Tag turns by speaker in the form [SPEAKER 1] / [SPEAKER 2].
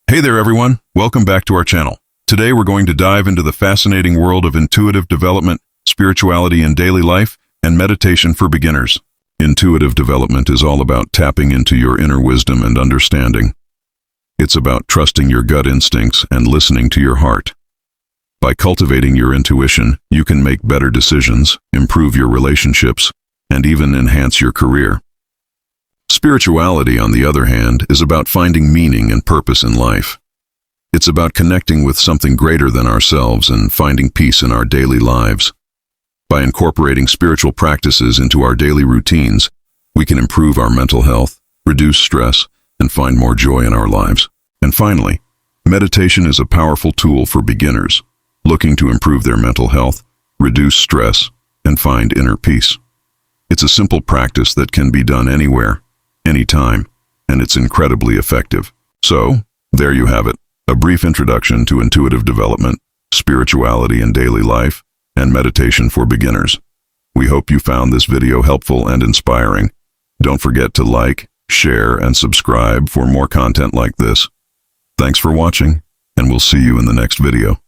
[SPEAKER 1] Hey there everyone, welcome back to our channel. Today we're going to dive into the fascinating world of intuitive development, spirituality in daily life, and meditation for beginners. Intuitive development is all about tapping into your inner wisdom and understanding. It's about trusting your gut instincts and listening to your heart. By cultivating your intuition, you can make better decisions, improve your relationships, and even enhance your career. Spirituality, on the other hand, is about finding meaning and purpose in life. It's about connecting with something greater than ourselves and finding peace in our daily lives. By incorporating spiritual practices into our daily routines, we can improve our mental health, reduce stress, and find more joy in our lives. And finally, meditation is a powerful tool for beginners looking to improve their mental health, reduce stress, and find inner peace. It's a simple practice that can be done anywhere, anytime, and it's incredibly effective. So, there you have it, a brief introduction to intuitive development, spirituality in daily life, and meditation for beginners. We hope you found this video helpful and inspiring. Don't forget to like, share, and subscribe for more content like this. Thanks for watching, and we'll see you in the next video.